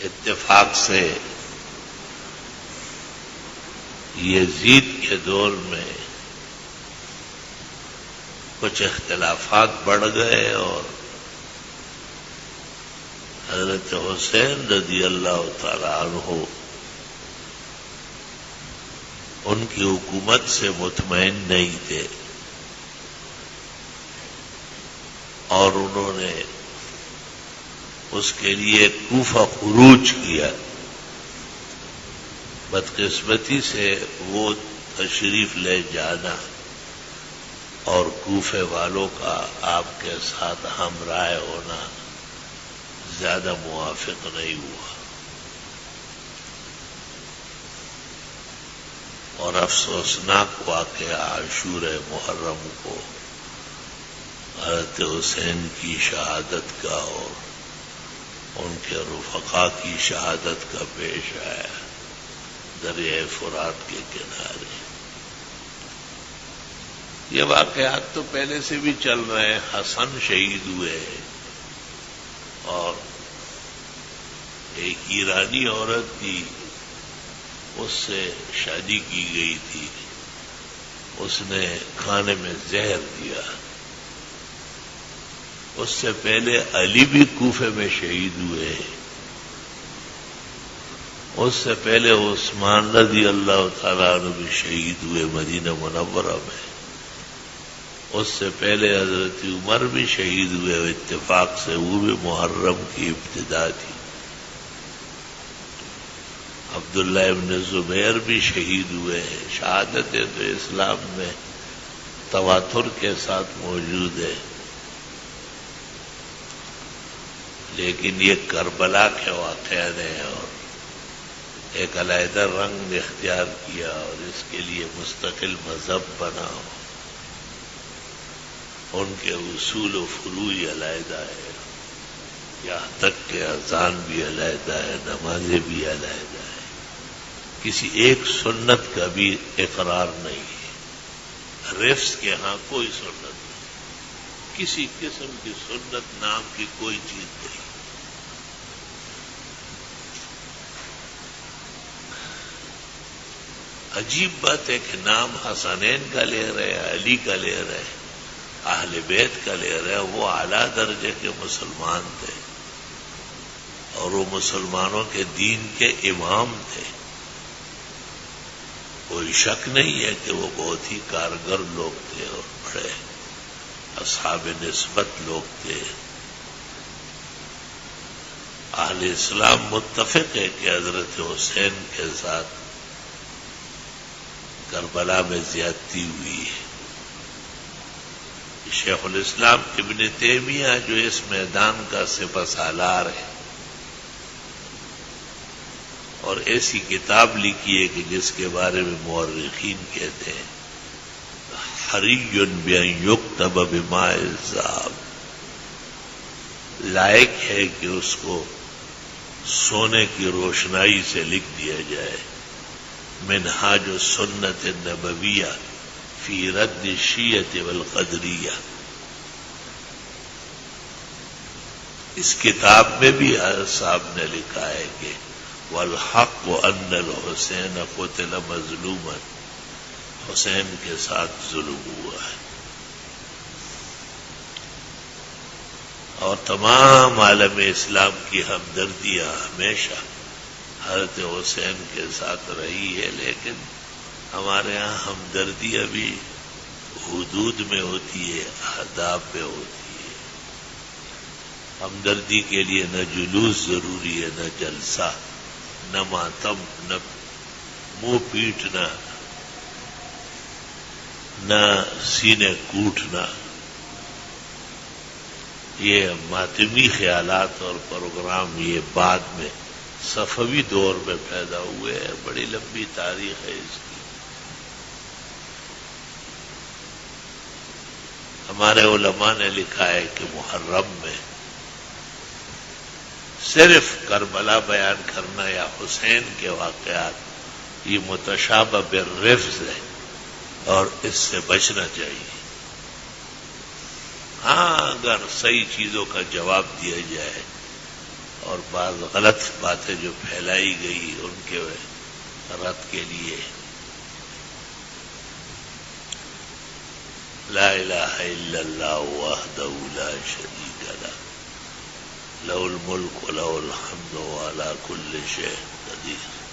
اتفاق سے یزید کے دور میں کچھ اختلافات بڑھ گئے اور حضرت حسین رضی اللہ تعالی عنہ ان کی حکومت سے مطمئن نہیں تھے اور انہوں نے اس کے لیے کوفہ خروج کیا. بدقسمتی سے وہ تشریف لے جانا اور کوفے والوں کا آپ کے ساتھ ہم رائے ہونا زیادہ موافق نہیں ہوا اور افسوسناک واقعہ عاشورہ محرم کو حضرت حسین کی شہادت کا اور ان کے رفقا کی شہادت کا پیش آیا دریائے فرات کے کنارے. یہ واقعات تو پہلے سے بھی چل رہے ہیں. حسن شہید ہوئے اور ایک ایرانی عورت تھی, اس سے شادی کی گئی تھی, اس نے کھانے میں زہر دیا. اس سے پہلے علی بھی کوفے میں شہید ہوئے, اس سے پہلے عثمان رضی اللہ تعالیٰ عنہ بھی شہید ہوئے مدینہ منورہ میں, اس سے پہلے حضرت عمر بھی شہید ہوئے. اتفاق سے وہ بھی محرم کی ابتدا تھی. عبداللہ ابن زبیر بھی شہید ہوئے ہیں. شہادتیں تو اسلام میں تواتر کے ساتھ موجود ہے, لیکن یہ کربلا کے واقعہ نے اور ایک علیحدہ رنگ اختیار کیا اور اس کے لیے مستقل مذہب بنا. ان کے اصول و فروع علیحدہ ہے, یہاں تک کہ اذان بھی علیحدہ ہے, نمازیں بھی علیحدہ ہے. کسی ایک سنت کا بھی اقرار نہیں ہے. رفس کے ہاں کوئی سنت نہیں, کسی قسم کی سنت نام کی کوئی چیز نہیں. عجیب بات ہے کہ نام حسنین کا لے رہے, علی کا لے رہے, اہل بیت کا لے رہے. وہ اعلیٰ درجے کے مسلمان تھے اور وہ مسلمانوں کے دین کے امام تھے. کوئی شک نہیں ہے کہ وہ بہت ہی کارگر لوگ تھے اور بڑے اصحاب نسبت لوگ تھے. اہل اسلام متفق ہے کہ حضرت حسین کے ساتھ کربلا میں زیادتی ہوئی ہے. شیخ الاسلام ابن تیمیہ جو اس میدان کا سپہ سالار ہے اور ایسی کتاب لکھی ہے کہ جس کے بارے میں مورخین کہتے ہیں حری بأن یکتب بماء الذهب, لائق ہے کہ اس کو سونے کی روشنائی سے لکھ دیا جائے. منہاج السنت النبویہ فی رد الشیعۃ والقدریہ. اس کتاب میں بھی حضرت صاحب نے لکھا ہے کہ والحق ان الحسین قتل مظلوما, حسین کے ساتھ ظلم ہوا ہے. اور تمام عالم اسلام کی ہمدردیاں ہمیشہ حضرت حسین کے ساتھ رہی ہے, لیکن ہمارے ہاں ہمدردی ابھی حدود میں ہوتی ہے, آداب میں ہوتی ہے. ہمدردی کے لیے نہ جلوس ضروری ہے, نہ جلسہ, نہ ماتم, نہ منہ پیٹنا, نہ سینے کوٹنا. یہ ماتمی خیالات اور پروگرام یہ بعد میں صفوی دور میں پیدا ہوئے ہیں. بڑی لمبی تاریخ ہے اس کی. ہمارے علماء نے لکھا ہے کہ محرم میں صرف کربلا بیان کرنا یا حسین کے واقعات یہ متشابہ بالرفظ ہے اور اس سے بچنا چاہیے. ہاں اگر صحیح چیزوں کا جواب دیا جائے اور بعض غلط باتیں جو پھیلائی گئی ان کے رد کے لیے لا الہ الا اللہ وحدہ لا شریک لہ لہ الملک ولہ الحمد وعلی کل شیء قدیر.